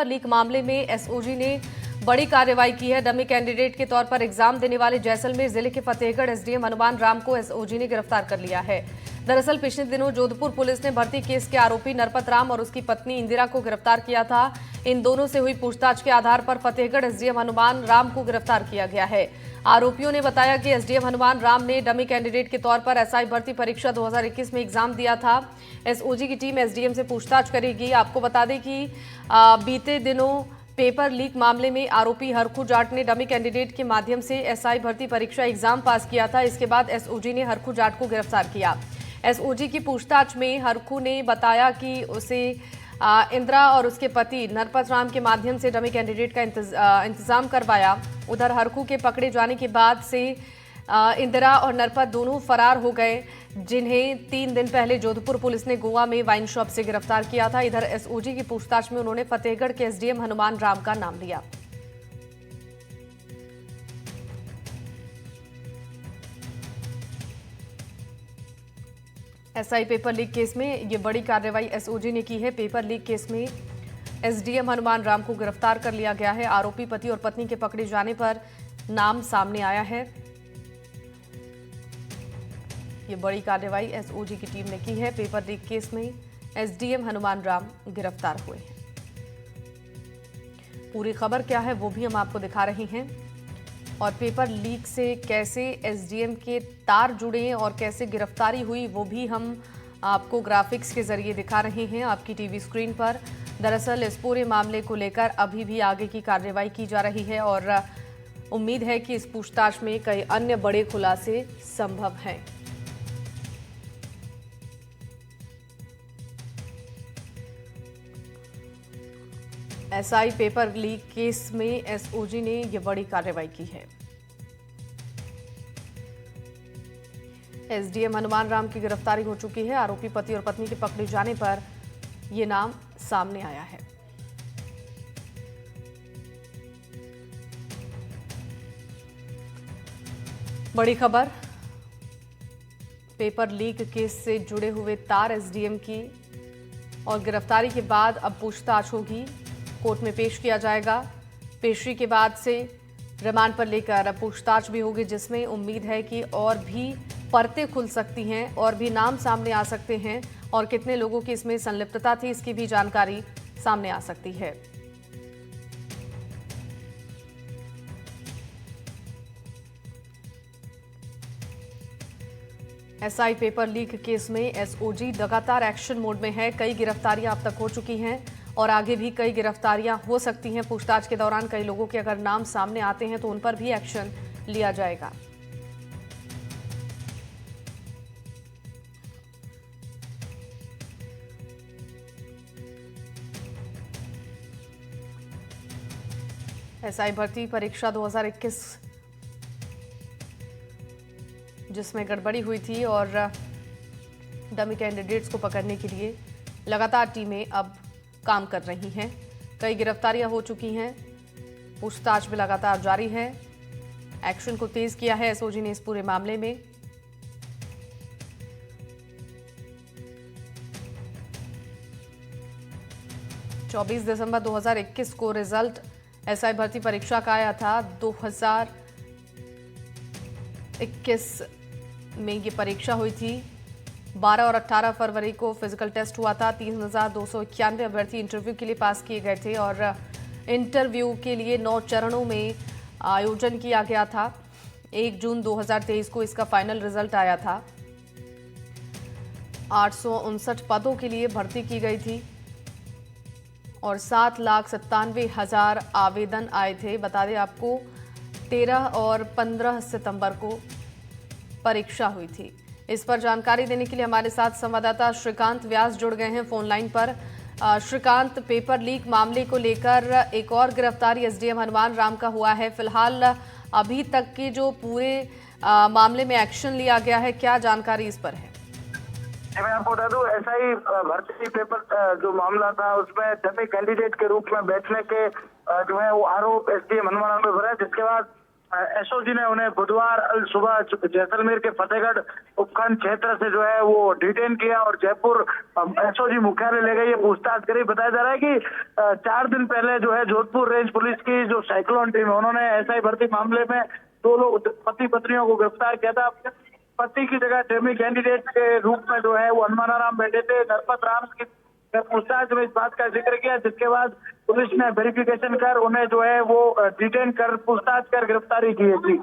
Leak मामले में SOG ने बड़ी कार्रवाई की है। डमी कैंडिडेट के तौर पर एग्जाम देने वाले जैसलमेर जिले के फतेहगढ़ एसडीएम हनुमान राम को एसओजी ने गिरफ्तार कर लिया है। दरअसल पिछले दिनों जोधपुर पुलिस ने भर्ती केस के आरोपी नरपत राम और उसकी पत्नी इंदिरा को गिरफ्तार किया था। इन दोनों से हुई पूछताछ के आधार पर फतेहगढ़ एसडीएम हनुमान राम को गिरफ्तार किया गया है। आरोपियों ने बताया कि एसडीएम हनुमान राम ने डमी कैंडिडेट के तौर पर एसआई भर्ती परीक्षा 2021 में एग्जाम दिया था। एसओजी की टीम एसडीएम से पूछताछ करेगी। आपको बता दें कि बीते दिनों पेपर लीक मामले में आरोपी हरखू जाट ने डमी कैंडिडेट के माध्यम से एसआई भर्ती परीक्षा एग्जाम पास किया था। इसके बाद एसओजी ने हरखू जाट को गिरफ्तार किया। एसओजी की पूछताछ में हरखू ने बताया कि उसे इंदिरा और उसके पति नरपत राम के माध्यम से डमी कैंडिडेट का इंतजाम करवाया। उधर हरखू के पकड़े जाने के बाद से इंदिरा और नरपत दोनों फरार हो गए, जिन्हें 3 दिन पहले जोधपुर पुलिस ने गोवा में वाइन शॉप से गिरफ्तार किया था। इधर एसओजी की पूछताछ में उन्होंने फतेहगढ़ के एसडीएम हनुमान राम का नाम लिया। एसआई पेपर लीक केस में ये बड़ी कार्रवाई एसओजी ने की है। पेपर लीक केस में एसडीएम हनुमान राम को गिरफ्तार कर लिया गया है। आरोपी पति और पत्नी के पकड़े जाने पर नाम सामने आया है। ये बड़ी कार्रवाई एसओजी की टीम ने की है। पेपर लीक केस में एसडीएम हनुमान राम गिरफ्तार हुए हैं। पूरी खबर क्या है वो भी हम आपको दिखा रहे हैं, और पेपर लीक से कैसे एसडीएम के तार जुड़े और कैसे गिरफ्तारी हुई वो भी हम आपको ग्राफिक्स के जरिए दिखा रहे हैं आपकी टीवी स्क्रीन पर। दरअसल इस पूरे मामले को लेकर अभी भी आगे की कार्रवाई की जा रही है और उम्मीद है कि इस पूछताछ में कई अन्य बड़े खुलासे संभव हैं। एसआई पेपर लीक केस में एसओजी ने यह बड़ी कार्रवाई की है। एसडीएम हनुमान राम की गिरफ्तारी हो चुकी है। आरोपी पति और पत्नी के पकड़े जाने पर यह नाम सामने आया है। बड़ी खबर, पेपर लीक केस से जुड़े हुए तार एसडीएम की, और गिरफ्तारी के बाद अब पूछताछ होगी, कोर्ट में पेश किया जाएगा। पेशी के बाद से रिमांड पर लेकर पूछताछ भी होगी, जिसमें उम्मीद है कि और भी परतें खुल सकती हैं और भी नाम सामने आ सकते हैं, और कितने लोगों की इसमें संलिप्तता थी इसकी भी जानकारी सामने आ सकती है। एसआई पेपर लीक केस में एसओजी लगातार एक्शन मोड में है। कई गिरफ्तारियां अब तक हो चुकी हैं और आगे भी कई गिरफ्तारियां हो सकती हैं। पूछताछ के दौरान कई लोगों के अगर नाम सामने आते हैं तो उन पर भी एक्शन लिया जाएगा। एसआई भर्ती परीक्षा 2021 जिसमें गड़बड़ी हुई थी और डमी कैंडिडेट्स को पकड़ने के लिए लगातार टीमें अब काम कर रही हैं। कई गिरफ्तारियां हो चुकी हैं। पूछताछ भी लगातार जारी है। एक्शन को तेज किया है एसओजी ने इस पूरे मामले में। चौबीस दिसंबर 2021 को रिजल्ट एसआई भर्ती परीक्षा का आया था। 2021 में ये परीक्षा हुई थी। 12 और 18 फरवरी को फिजिकल टेस्ट हुआ था। 3291 अभ्यर्थी इंटरव्यू के लिए पास किए गए थे और इंटरव्यू के लिए 9 चरणों में आयोजन किया गया था। 1 जून 2023 को इसका फाइनल रिजल्ट आया था। 859 पदों के लिए भर्ती की गई थी और 7,97,000 आवेदन आए थे। बता दें आपको 13 और 15 सितंबर को परीक्षा हुई थी। इस पर जानकारी देने के लिए हमारे साथ संवाददाता श्रीकांत व्यास जुड़ गए हैं फोन लाइन पर। श्रीकांत, पेपर लीक मामले को लेकर एक और गिरफ्तारी एसडीएम हनुमान राम का हुआ है। फिलहाल अभी तक के जो पूरे मामले में एक्शन लिया गया है, क्या जानकारी इस पर है? मैं आपको बता दूं, एसआई भर्ती पेपर जो मामला था उसमें डमी कैंडिडेट के रूप में बैठने के जो है वो आरोप एसडीएम हनुमान राम पे भरा, जिसके बाद एसओजी ने उन्हें बुधवार सुबह जैसलमेर के फतेहगढ़ उपखंड क्षेत्र से जो है वो डिटेन किया और जयपुर एसओजी मुख्यालय ले गई, ये पूछताछ करी। बताया जा रहा है कि 4 दिन पहले जो है जोधपुर रेंज पुलिस की जो साइक्लोन टीम है उन्होंने एसआई भर्ती मामले में 2 लोग पति पत्नियों को गिरफ्तार किया था। पति की जगह डेमी कैंडिडेट के रूप में जो है वो हनुमानाराम बैठे थे। नरपत राम की पूछताछ में इस बात का जिक्र किया, जिसके बाद पुलिस ने वेरिफिकेशन कर उन्हें जो है वो डिटेन कर पूछताछ कर गिरफ्तारी की है। जी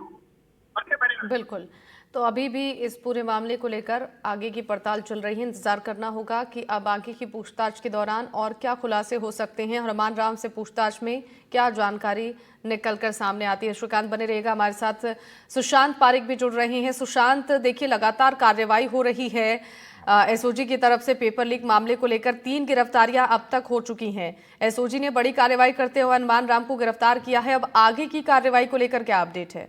बिल्कुल। तो अभी भी इस पूरे मामले को लेकर आगे की पड़ताल चल रही है। इंतजार करना होगा कि अब आगे की पूछताछ के दौरान और क्या खुलासे हो सकते हैं। हनुमान राम से पूछताछ में क्या जानकारी निकलकर सामने आती है। श्रीकांत बने रहेगा हमारे साथ। सुशांत पारिक भी जुड़ रहे हैं। सुशांत, देखिए लगातार कार्रवाई हो रही है एसओजी की तरफ से पेपर लीक मामले को लेकर 3 गिरफ्तारियां अब तक हो चुकी हैं। एसओजी ने बड़ी कार्रवाई करते हुए हनुमान राम को गिरफ्तार किया है। अब आगे की कार्रवाई को लेकर क्या अपडेट है?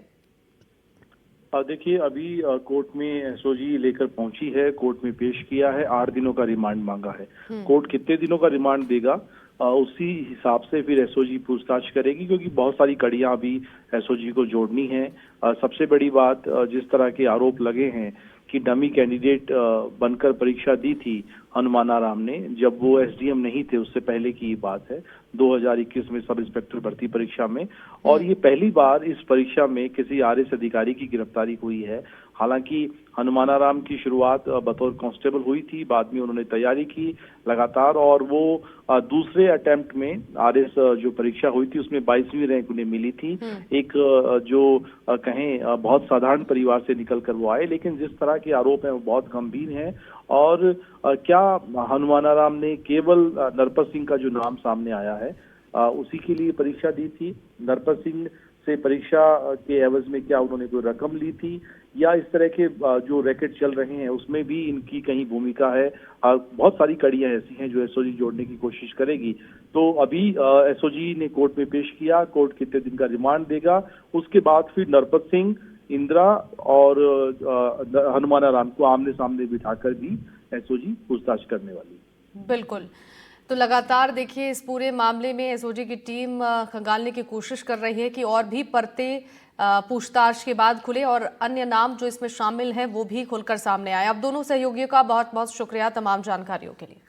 देखिए, अभी कोर्ट में एसओजी लेकर पहुंची है, कोर्ट में पेश किया है, 8 दिनों का रिमांड मांगा है। कोर्ट कितने दिनों का रिमांड देगा उसी हिसाब से फिर एसओजी पूछताछ करेगी, क्योंकि बहुत सारी कड़ियां अभी एसओजी को जोड़नी है। सबसे बड़ी बात, जिस तरह के आरोप लगे हैं कि डमी कैंडिडेट बनकर परीक्षा दी थी हनुमानाराम ने, जब वो एसडीएम नहीं थे, उससे पहले की ये बात है, 2021 में सब इंस्पेक्टर भर्ती परीक्षा में। और ये पहली बार इस परीक्षा में किसी आरएस अधिकारी की गिरफ्तारी हुई है। हालांकि हनुमानाराम की शुरुआत बतौर कांस्टेबल हुई थी, बाद में उन्होंने तैयारी की लगातार, और वो दूसरे अटेम्प्ट में आरएस जो परीक्षा हुई थी उसमें 22वीं रैंक उन्हें मिली थी। एक जो कहें बहुत साधारण परिवार से निकल कर वो आए, लेकिन जिस तरह के आरोप हैं वो बहुत गंभीर हैं। और क्या हनुमानाराम ने केवल नरपत सिंह का जो नाम सामने आया है उसी के लिए परीक्षा दी थी? नरपत सिंह से परीक्षा के एवज में क्या उन्होंने कोई रकम ली थी, या इस तरह के जो रैकेट चल रहे हैं उसमें भी इनकी कहीं भूमिका है? बहुत सारी कड़ियां ऐसी हैं जो एसओजी जोड़ने की कोशिश करेगी। तो अभी एसओजी ने कोर्ट में पेश किया, कोर्ट कितने दिन का रिमांड देगा, उसके बाद फिर नरपत सिंह, इंदिरा और हनुमानाराम को आमने सामने बिठाकर भी एसओजी पूछताछ करने वाली। बिल्कुल। तो लगातार देखिए इस पूरे मामले में एसओजी की टीम खंगालने की कोशिश कर रही है कि और भी परते पूछताछ के बाद खुले और अन्य नाम जो इसमें शामिल हैं वो भी खुलकर सामने आए। अब दोनों सहयोगियों का बहुत बहुत शुक्रिया तमाम जानकारियों के लिए।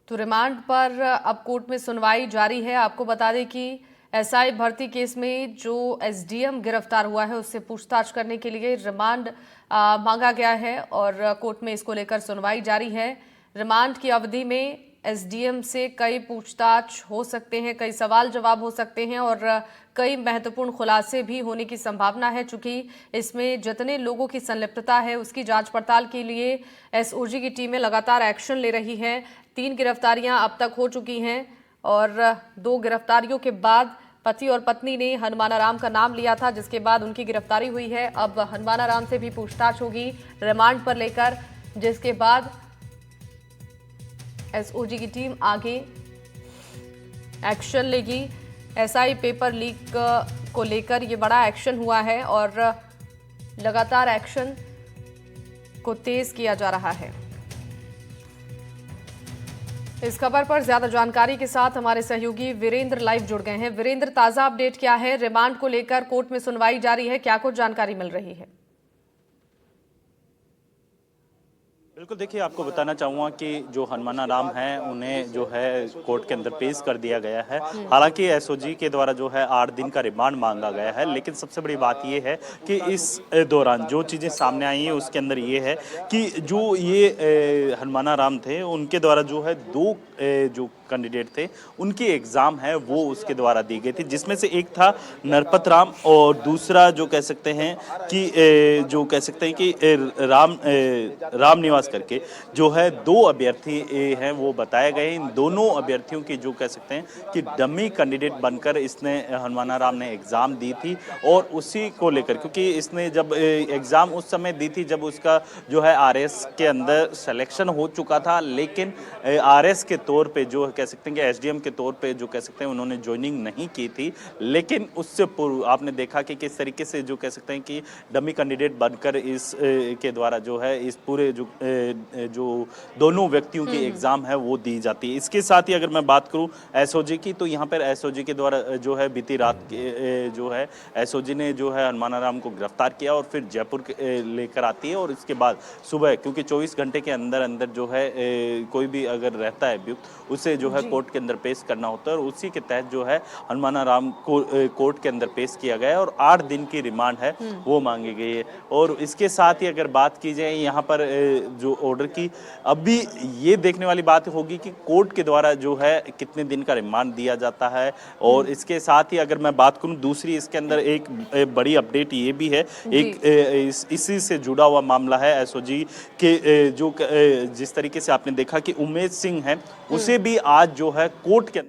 तो रिमांड पर अब कोर्ट में सुनवाई जारी है। आपको बता दें कि एसआई भर्ती केस में जो एसडीएम गिरफ्तार हुआ है उससे पूछताछ करने के लिए रिमांड मांगा गया है और कोर्ट में इसको लेकर सुनवाई जारी है। रिमांड की अवधि में एसडीएम से कई पूछताछ हो सकते हैं, कई सवाल जवाब हो सकते हैं और कई महत्वपूर्ण खुलासे भी होने की संभावना है। चूंकि इसमें जितने लोगों की संलिप्तता है उसकी जांच पड़ताल के लिए एसओजी की टीमें लगातार एक्शन ले रही हैं। 3 गिरफ्तारियां अब तक हो चुकी हैं और 2 गिरफ्तारियों के बाद पति और पत्नी ने हनुमानाराम का नाम लिया था, जिसके बाद उनकी गिरफ्तारी हुई है। अब हनुमानाराम से भी पूछताछ होगी रिमांड पर लेकर, जिसके बाद एसओजी की टीम आगे एक्शन लेगी। एसआई पेपर लीक को लेकर ये बड़ा एक्शन हुआ है और लगातार एक्शन को तेज किया जा रहा है। इस खबर पर ज्यादा जानकारी के साथ हमारे सहयोगी वीरेंद्र लाइव जुड़ गए हैं। वीरेंद्र, ताजा अपडेट क्या है? रिमांड को लेकर कोर्ट में सुनवाई जारी है, क्या कुछ जानकारी मिल रही है? बिल्कुल, देखिए आपको बताना चाहूँगा कि जो हनुमानाराम हैं उन्हें जो है कोर्ट के अंदर पेश कर दिया गया है। हालांकि एसओजी के द्वारा जो है 8 दिन का रिमांड मांगा गया है, लेकिन सबसे बड़ी बात ये है कि इस दौरान जो चीज़ें सामने आई हैं उसके अंदर ये है कि जो ये हनुमानाराम थे उनके द्वारा जो है 2 जो कैंडिडेट थे उनकी एग्ज़ाम है वो उसके द्वारा दी गई थी, जिसमें से एक था नरपत राम और दूसरा जो कह सकते हैं कि राम निवास करके जो है 2 अभ्यर्थी हैं वो बताए गए। इन दोनों अभ्यर्थियों की जो कह सकते हैं कि डमी कैंडिडेट बनकर इसने हनुमानाराम ने एग्ज़ाम दी थी और उसी को लेकर, क्योंकि इसने जब एग्ज़ाम उस समय दी थी जब उसका जो है आरएस के अंदर सिलेक्शन हो चुका था, लेकिन आरएस के तौर पे जो कह सकते हैं कि एसडीएम के तौर पे जो कह सकते हैं उन्होंने ज्वाइनिंग नहीं की थी। लेकिन उससे पूर्व आपने देखा कि किस तरीके से जो कह सकते हैं कि डमी कैंडिडेट बनकर इस के द्वारा जो है इस पूरे जो जो दोनों व्यक्तियों की एग्जाम है वो दी जाती है। इसके साथ ही अगर मैं बात करूं एसओजी की, तो यहाँ पर एसओजी के द्वारा जो है बीती रात जो है एसओजी ने जो है हनुमाना राम को गिरफ्तार किया और फिर जयपुर लेकर आती है। और इसके बाद सुबह, क्योंकि 24 घंटे के अंदर अंदर जो है कोई भी अगर रहता है अभियुक्त, उसे जो है कोर्ट के अंदर पेश करना होता है और उसी के तहत जो है हनुमाना राम को कोर्ट के अंदर पेश किया गया है और 8 दिन की रिमांड है वो मांगी गई है। और इसके साथ ही अगर बात की जाए यहाँ पर जो ऑर्डर की, अभी ये देखने वाली बात होगी कि कोर्ट के द्वारा जो है कितने दिन का रिमांड दिया जाता है। और इसके साथ ही अगर मैं बात करूं दूसरी, इसके अंदर एक बड़ी अपडेट ये भी है, एक इसी से जुड़ा हुआ मामला है एसओजी के जो जिस तरीके से आपने देखा कि उमेश सिंह है, उसे भी आज जो है कोर्ट के